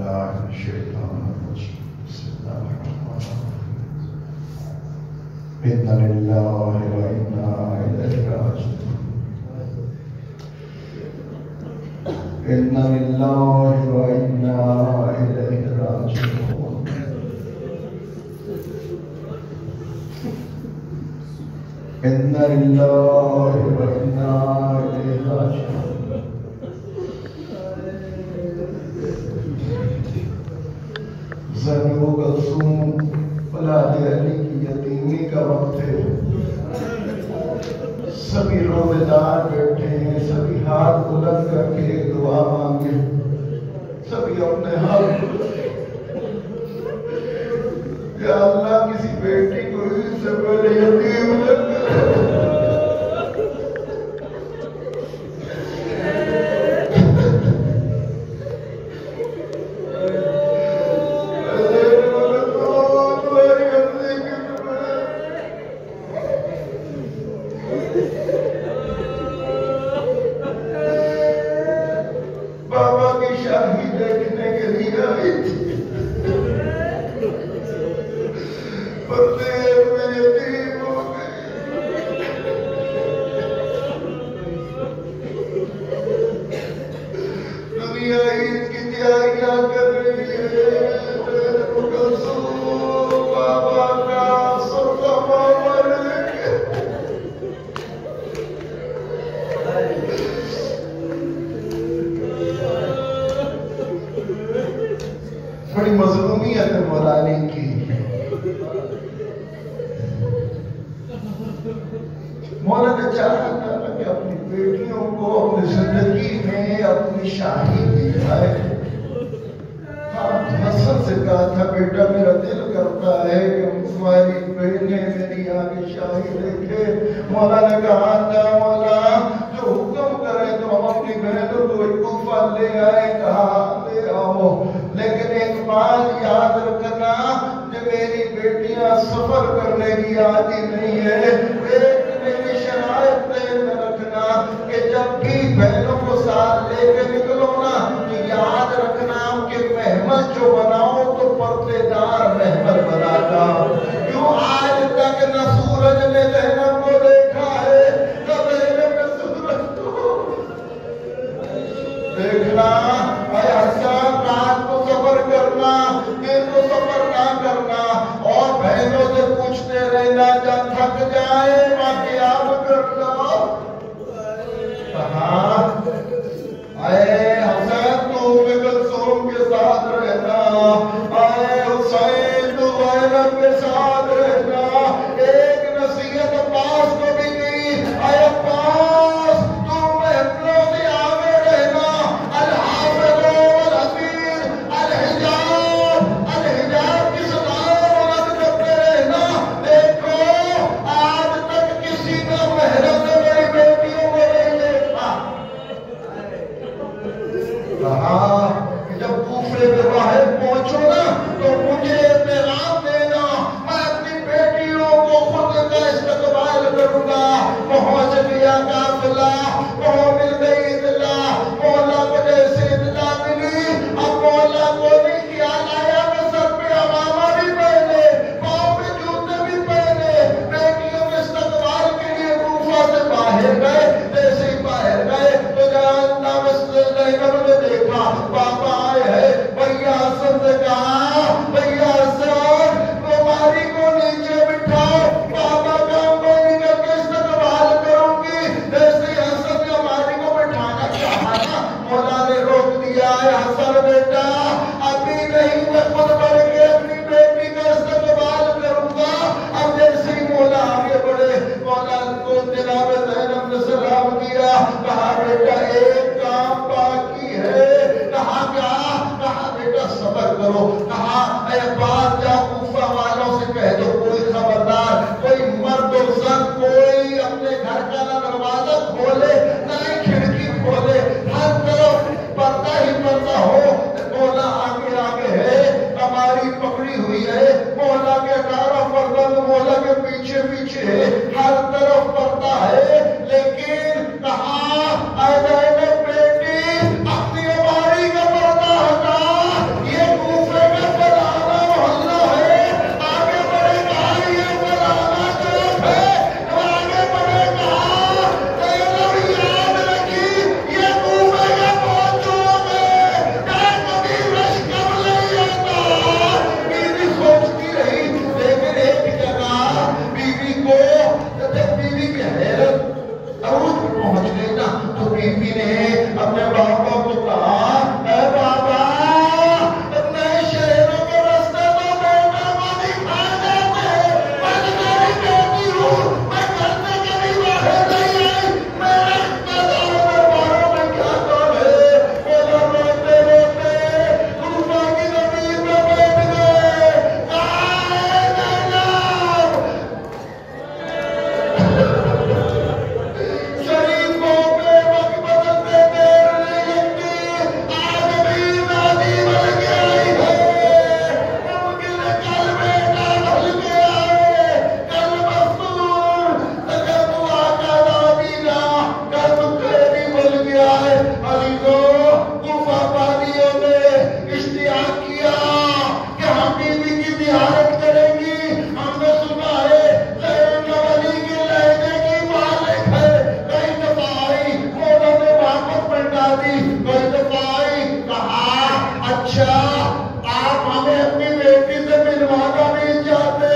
بالله من الشيطان الرجيم بسم الله الرحمن الرحيم إنا لله وإنا إليه راجعون إنا لله وإنا إليه راجعون إنا لله وإنا إليه راجعون زنی و کلثوم اولاد علی کی یتیمی کا وقت ہے، سبھی روزے دار بیٹھے ہیں، سبھی ہاتھ بلند کر کے دعا مانگے، سبھی اپنے ہاتھ یا اللہ کسی بیٹی کو اس سے پہلے یتیم لگ بڑی مظلومیت ہے مولانا کی۔ مولانا چاہتا تھا کہ اپنی بیٹیوں کو اپنی زندگی میں اپنی شاہی دکھائے۔ حسن سے کہا تھا بیٹا میرا دل کرتا ہے کہ تمہاری بہنیں میری آگے شاہی دیکھے۔ مولا نے کہا تھا مولا جو حکم کرے تو ہم اپنی بہنوں کو کوفہ لے آئے، کہا لے آؤ، لیکن ایک بات یاد رکھنا کہ میری بیٹیاں سفر کرنے کی عادی نہیں ہے۔ ایک میری شرائط میں رکھنا کہ جب بھی بہنوں کو ساتھ لے کے نکلو نا یاد رکھنا کہ محمل جو بناؤ تو پردے دار محمل بناتا۔ کیوں آج تک نہ سورج نے زینب کو دیکھا ہے نہ زینب نے سورج کو دیکھنا۔ اے حسن رات کو سفر کرنا، دن کو سفر نہ کرنا، اور بہنوں سے پوچھتے رہنا جب تھک جائے باقی آپ کر دو۔ کہاں اے حسن تو کلثوم کے ساتھ رہنا، اے حسین تو زینب کے ساتھ رہنا۔ ایک نصیحت عباس کو بھی کی، اے عباس تم محفلوں سے آگے رہنا، الحافظ والحفیظ الحجاب کی صدایں بلند کرتے رہنا۔ دیکھو آج تک کسی کا محرم نے میری بیٹیوں کو نہیں دیکھا۔ کہا کہ جب کوفے کے باہر پہنچو نا تو مجھے پیغام دینا، میں اپنی بیٹیوں کو خود کا استقبال کروں گا۔ پہنچ گیا قافلہ، وہاں مل گئی اطلاع، مولا کو جیسے اطلاع ملی اب مولا کو نہیں خیال آیا کہ سر پہ عمامہ بھی پہنے، پاؤں میں جوتے بھی پہنے، بیٹیوں کے استقبال کے لیے کوفہ سے باہر گئے۔ جیسے ہی باہر گئے تو جاننا زینب نے دیکھا پاپا آئے ہیں۔ بھیا حسن نے کہا بھیا حسن تمہاری کو نیچے بٹھاؤ، پاپا کا میں نکل کے استقبال کروں گی۔ جیسے ہی حسن نے ہماری کو بٹھانا چاہا نا مولا نے روک دیا۔ ہے حسن بیٹا ابھی نہیں، میں خود بڑھ کے اپنی بیٹی کا استقبال کروں گا۔ اب جیسے ہی مولا آگے بڑھے مولا کو جناب زینب نے سلام کیا، کہا بیٹا ایک کام باقی ہے۔ کہا کیا؟ کہا بیٹا صبر کرو۔ کہا اے عباس جا کوفہ والوں سے کہہ دو کوئی خبردار کوئی مرد و زن کوئی اپنے گھر کا نہ دروازہ کھولے نہ ہی کھڑکی کھولے، ہر طرف پردہ ہی پردہ ہو۔ مولا آگے آگے ہے، ہماری پکڑی ہوئی ہے، مولا کے 18 فرزند مولا کے پیچھے پیچھے ہے، ہر طرف پردہ ہے۔ لیکن کہا اے زینب بیٹی اپنی ہماری کا پردہ ہٹا، یہ اچھا آپ ہمیں اپنی بیٹی سے ملوانا نہیں چاہتے؟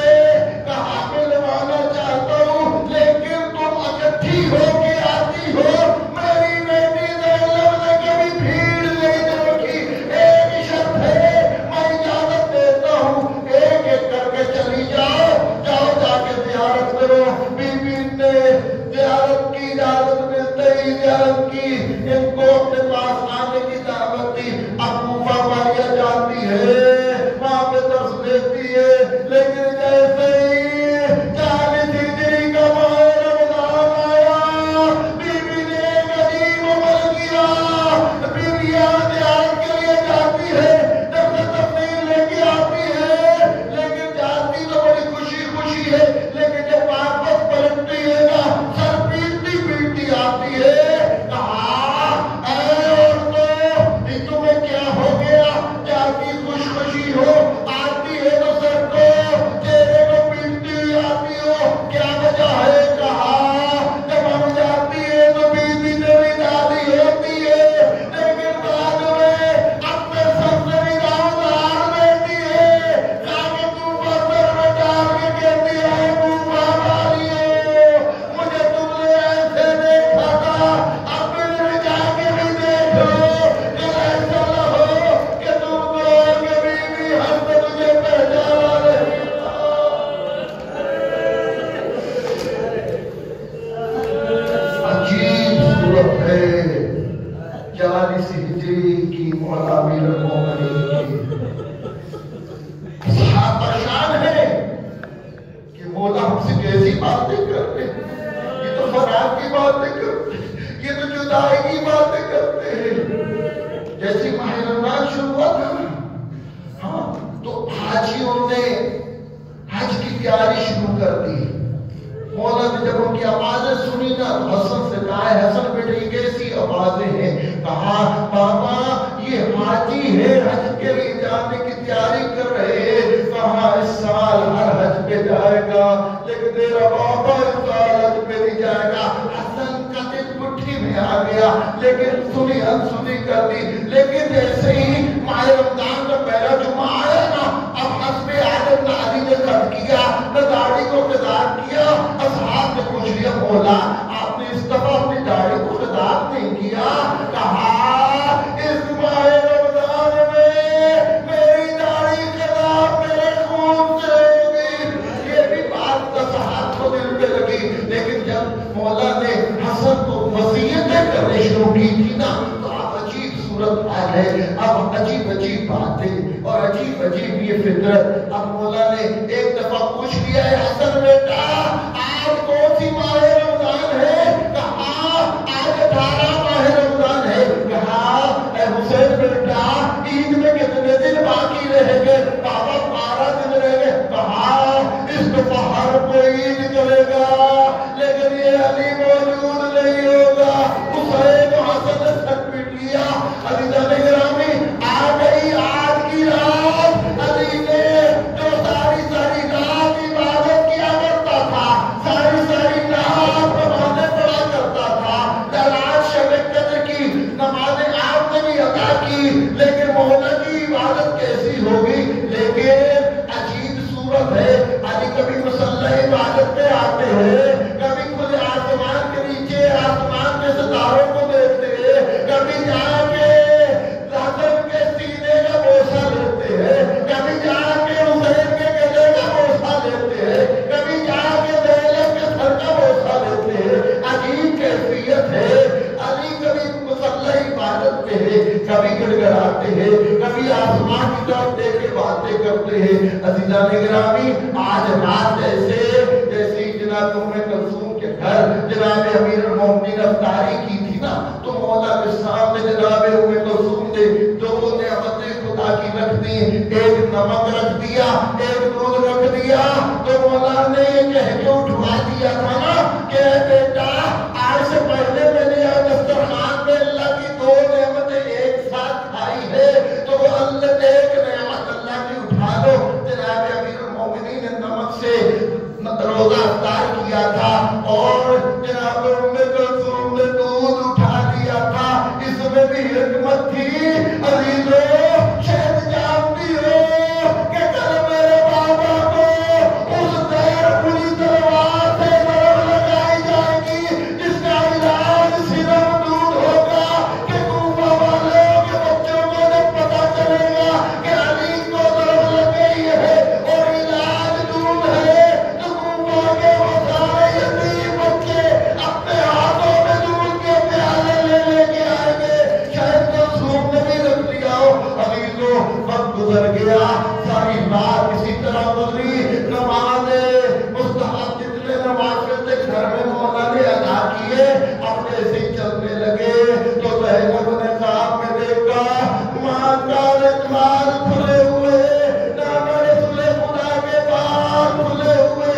کہا ملوانا چاہتا ہوں، لیکن تم اکٹھی ہو کے آتی ہو، میری بیٹی زینب نے کبھی بھیڑ نہیں دیکھی۔ ایک شرط ہے، میں اجازت دیتا ہوں، ایک ایک کر کے چلی جاؤ، جاؤ جا کے زیارت کرو۔ بی بی نے زیارت کی اجازت ملتے ہی زیارت کی، ان کو اپنے پاس آنے کی دعوت دی۔ اب کوفہ ماریہ جاتی ہے، وہاں پہ درس دیتی ہے، لیکن جیسے ہی 40 ہجری کا ماہ رمضان آیا، بی بی نے ایک عجیب عمل کیا۔ بی بی یہاں زیارت کے لیے جاتی ہے، جب سے تفسیر لے کے آتی ہے، لیکن جاتی تو بڑی خوشی خوشی ہے، لیکن جب واپس پلٹتی ہے نا، سر پیٹتی پیٹتی آتی ہے۔ کہا اے عورتوں، تمہیں کیا ہو گیا؟ جاتی خوش خوشی ہو، آتی ہے تو سر کو چہرے کو پیٹتی ہوئی آتی ہو، کیا وجہ ہے؟ کہا جب ہم جاتی ہے تو بیوی سے بھی دادی ہوتی ہے، لیکن بعد میں اپنے سر سے بھی داؤدار دیتی ہے، تاکہ تم پر سر میں ڈال کے کہتی ہے کوفہ والیو، مجھے تم نے ایسے دیکھا تھا، اب میں جا کے بھی دیکھو کہ ایسا نہ ہو کہ تم کو کہ بیوی ہم سے تجھے پہچانا نہیں۔ عجیب صورت ہے 40 ہجری کی مولا امیر المومنین کی۔ اصحاب پریشان ہے کہ مولا ہم سے کیسی باتیں کرتے ہیں، یہ تو فراق کی باتیں کرتے ہیں، یہ تو جدائی کی باتیں کرتے ہیں۔ جیسی ماہ رمضان شروع ہوا تھا نا، ہاں تو حاجیوں نے حج کی تیاری شروع کر دی۔ مولا نے جب ان کی آوازیں سنی نا تو حسن سے کہا ہے حسن بیٹے یہ کیسی آوازیں ہیں؟ کہا بابا یہ حاجی ہے، حج کے لیے جانے کی تیاری کر رہے ہیں۔ کہا اس سال ہر حج پہ جائے گا، لیکن تیرا بابا اس سال حج پہ نہیں جائے گا۔ حسن کا دل مٹھی میں آ گیا، لیکن سنی انسنی کر دی۔ لیکن جیسے ہی ماہ رمضان کا پہلا جمعہ آیا نا، اب حسب عادت نہ علی نے قد کیا، نہ داڑھی کو قضاء کیا۔ اصحاب نے پوچھ لیا مولا آپ نے اس دفعہ اپنی داڑھی کو قضاء نہیں کیا؟ کہا اس ماہ رمضان میں میری داڑھی قضاء میرے خون سے ہوگی۔ یہ بھی بات اصحاب کو دل پہ لگی، لیکن جب مولا نے حسن کو وصیتیں کرنے شروع کی تھی نا تو اب عجیب صورت حال ہے، اب عجیب عجیب باتیں اور عجیب عجیب یہ فطرت۔ اب مولا نے ایک دفعہ پوچھ لیا ہے حسن بیٹا آج کون سی ماہ رمضان ہے؟ کہا آج 18 ماہ رمضان ہے۔ کہا اے حسین بیٹا عید میں کتنے دن باقی رہ گئے؟ بابا 12 دن رہ گئے۔ کہا اس دفعہ ہر کوئی عید کرے گا، لیکن یہ علی موجود نہیں ہوگا۔ حسین و حسن نے سر پیٹ لیا۔ عزیزان گرامی آ گئی آج کی رات، علی نے جو ساری رات عبادت کیا کرتا تھا، ساری رات نمازیں پڑھا کرتا تھا، رات شب قدر کی نمازیں آپ نے بھی ادا کی، لیکن مولا کی عبادت کیسی ہوگی؟ لیکن عجیب صورت ہے، علی کبھی مسلح عبادت پہ آتے ہیں، کبھی کھلے آسمان کے نیچے آسمان کے ستاروں کو دیکھتے ہیں، کبھی جا کے حسن کے سینے کا بوسہ لیتے ہیں، کبھی جا کے حسین کے گلے کا بوسہ لیتے ہیں، کبھی جا کے زینب کے سر کا بوسہ لیتے ہیں۔ عجیب کیفیت ہے، علی کبھی مسلح عبادت پہ ہے، کبھی گڑگڑاتے ہیں، کبھی آسمان کی طرف دیکھ کے باتیں کرتے ہیں۔ عزیزان گرامی آج رات جیسی جناب ام کلثوم کے گھر جناب امیر المومنین افطاری کی تھی نا، تو مولا کے سامنے جناب ام کلثوم نے دو نعمتیں خدا کی رکھ دی، ایک نمک رکھ دیا، ایک دودھ رکھ دیا۔ تو مولا نے یہ کہہ کے اٹھوا دیا تھا نا کہ بیٹا آج سے پہلے میں نے دسترخوان میں اللہ کی دو نعمتیں ایک ساتھ کھائی ہے، تو وہ اللہ ایک نعمت اللہ کی اٹھا دو۔ جناب امیر المومنین نے نمک سے روزہ افطار کیا تھا اور جناب ام کلثوم نے دودھ اٹھا دیا تھا۔ اس میں بھی حکمت تھی عزیزو، وقت گزر گیا، ساری رات اسی طرح گزری، نمازیں مستحب جتنے نوافل تھے گھر میں مولا نے ادا کیے، اپنے سے چلنے لگے تو زینب نے خواب میں دیکھا ماں کا اقبال کھلے ہوئے، نانا رسول خدا کے بال کھلے ہوئے،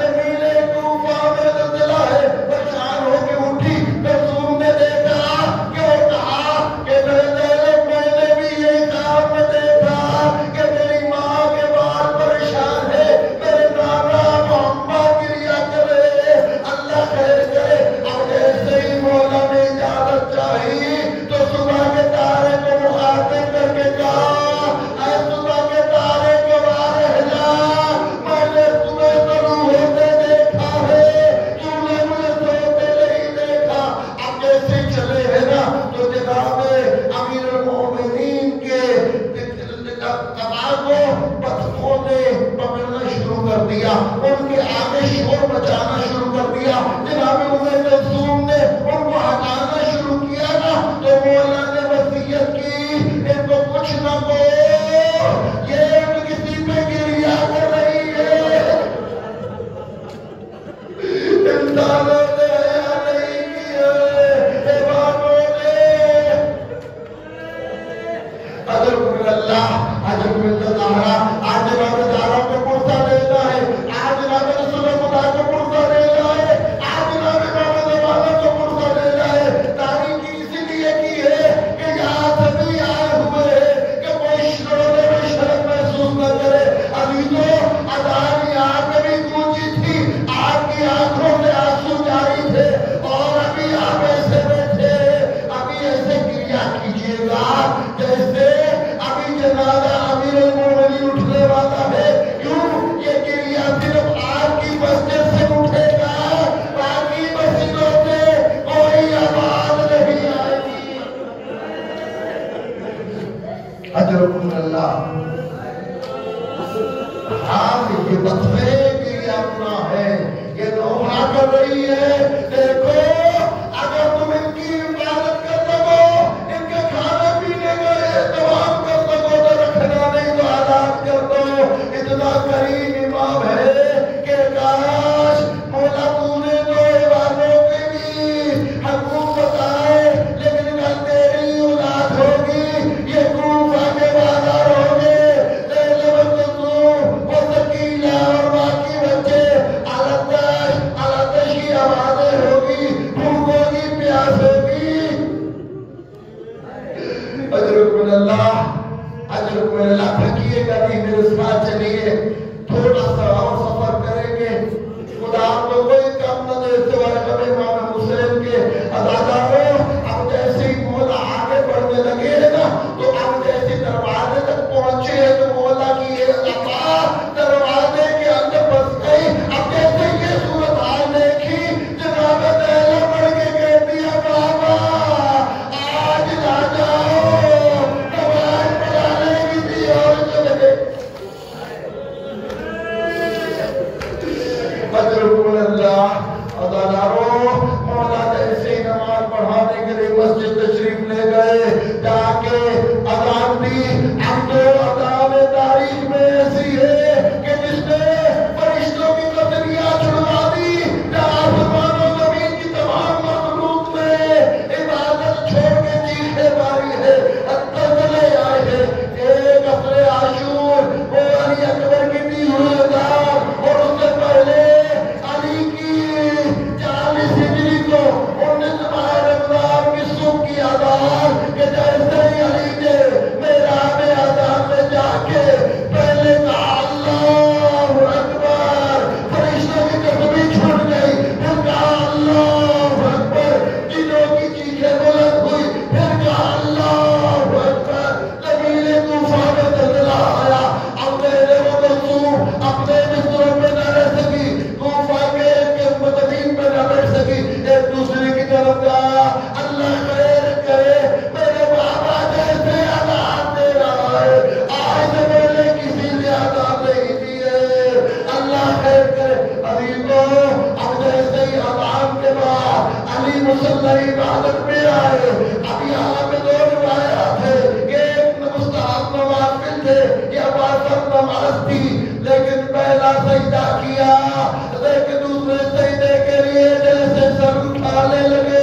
زمین کوفہ میں زلزلہ ہے، پریشان ہو کے اٹھی، رسول نے دیکھا کہ وہ کہا کہ میں نے بھی یہ خواب میں دیکھا کہ میری ماں کے بال پریشان ہے، میرے نانا محمد گریا کرے، اللہ خیر کرے۔ اب جیسے ہی مولا نے اجازت چاہی تو صبح کے تارے کو مخاطب کر کے کہا اے صبح کے تارے کو بارہ جا، میں نے تمہیں طلوع ہوتے دیکھا ہے، تم نے مجھے سوتے نہیں دیکھا۔ اب جیسے چلے ہیں نا تو جناب امیر المومنین کے قبا کو پتھروں نے پکڑنا شروع کر دیا، ان کے آگے شور مچانا شروع کر دیا، جناب ام کلثوم نے ان کو ہٹانا شروع کیا نا تو مولا نے وصیت کی ان کو کچھ نہ کو، یہ کسی پہ گریا کر رہی ہے، انسانوں نے حیا نہیں کی ہے، حیوانوں نے۔ اجر من اللہ، اجر من اللہ، آج جناب داروں کو پرسہ دینا ہے، آج جناب رسول خدا کو پرسہ دینا ہے، آج جناب امام زمانہ کو پرسہ دینا ہے۔ تاریخ اسی لیے کی ہے کہ یہاں سبھی آئے ہوئے ہیں کہ کوئی شروع میں شرم محسوس نہ کرے۔ عزیزوں اذان یہاں پہ بھی گونجی تھی، آپ کی آنکھوں سے آنسو جاری تھے اور ابھی آپ ایسے بیٹھے، ابھی ایسے کریا کیجیے گا جیسے ابھی جنازہ امیر المومنین اٹھنے والا ہے، کیوں یہ کریا صرف آپ کی مسجد سے اٹھے گا، باقی مسجدوں سے کوئی آواز نہیں آئے گی۔ اجرکم اللہ۔ ہاں یہ بطفے کریا گناہ ہے، یہ نوحہ کر رہی ہے، دیکھو اگر تم ان کی عبادت کر سکو، ان کے کھانے پینے کا اہتمام کر سکو تو رکھنا نہیں تو آزاد کر دو۔ اتنا کریم امام ہے کہ کاش مولا تو نے تو عبادوں کے بھی حقوق بتائے، لیکن کل تیری اولاد ہوگی، یہ کوفہ کے بازار ہوگے، زینب کلثوم وہ سکینہ اور باقی بچے علتش کی آوازیں ہوگی، بھوک ہوگی، پیاس ہوگی۔ اجرک من اللہ، اجرک من اللہ۔ تھکیے گا نہیں، میرے ساتھ چلیے، تھوڑا سا اور سفر کریں گے، خدا آپ کو کوئی کام نہ دے سوائے کبھی امام حسین کے اداداروں۔ اب جیسے ہی مولا آگے بڑھنے لگے ہیں نا تو اب جیسے دروازے تک پہنچے ہیں تو مولا کی یہ عطا دروازے کے اندر بس گئی۔ اب جیسے یہ صورتحال دیکھی جناب دہلا بڑھ کے کہہ دیا بابا آج نہ جاؤ، نماز پڑھانے کسی اور چلے گئے۔ اجرکم اللہ۔ عزاداروں مولا جیسے ہی نماز پڑھانے کے لیے مسجد تشریف لے گئے، جا کے اذان دی۔ اب تو اذان تاریخ میں ایسی ہے کہ جس نے فرشتوں کی قدریاں چھڑوا دی، آسمان و زمین کی تمام مخلوق میں عبادت چھوڑ کے چیخے ماری ہے، چلے آئے ہیں۔ ایک اثر عاشور وہ علی اکبر کی دی ہوئی اذان، اور اس سے پہلے علی کی 40 ہجری کو 19 ماہ رمضان کی صبح کی اذان، کہ جیسے ہی علی نے میدان اذان میں جا کے پہلے کہا اللہ اکبر، فرشتوں کی تسبیح چھوٹ گئی، پھر کہا اللہ اکبر، جنوں کی چیخیں بلند ہوئی، پھر کہا اللہ اکبر، زمین کوفہ میں زلزلہ آیا۔ اب میرے رسول اپنے بستروں میں نہ رہ سکی، کوفہ کے زمین میں نہ بیٹھ سکی، ایک دوسرے کی طرف کہا اللہ خیر کرے، میرے بابا جیسے اذان دے رہا ہے آج سے پہلے کسی نے اذان نہیں دی ہے، اللہ خیر کرے۔ عزیزوں اب جیسے ہی اذان کے بعد علی مصلی عبادت میں آئے، اب یہاں پہ دو روایات ہے، ایک مستحب نماز تھے، یہ باثر نماز تھی، لیکن پہلا سجدہ کیا، لیکن دوسرے سجدے کے لیے جیسے سر اٹھانے لگے،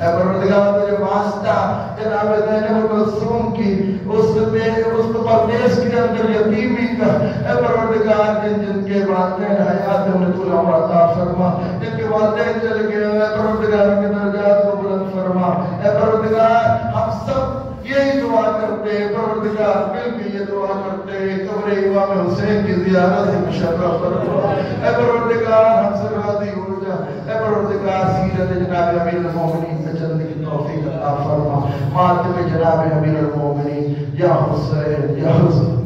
اے پروردگار تجھے واسطہ جناب زینب کلثوم کی اس پردیس کے اندر یتیمی کا اے پروردگار جن کے والدین حیات ہیں انہیں طول عمر عطا فرما. جن کے والدین چل گئے اے پروردگار کے درجات کو بلند فرما. اے پروردگار ہم سب یہی دعا کرتے ہیں پروردگار مل کے یہ دعا کرتے ہیں قبر امام حسین کی زیارت سے مشرف فرما. اے پروردگار ہم سے راضی ہو جا. اے پروردگار سیرت جناب امیر المومنین سے چلنے کی توفیق عطا فرما. ماتم جناب امیر المومنین یا حسین یا حسین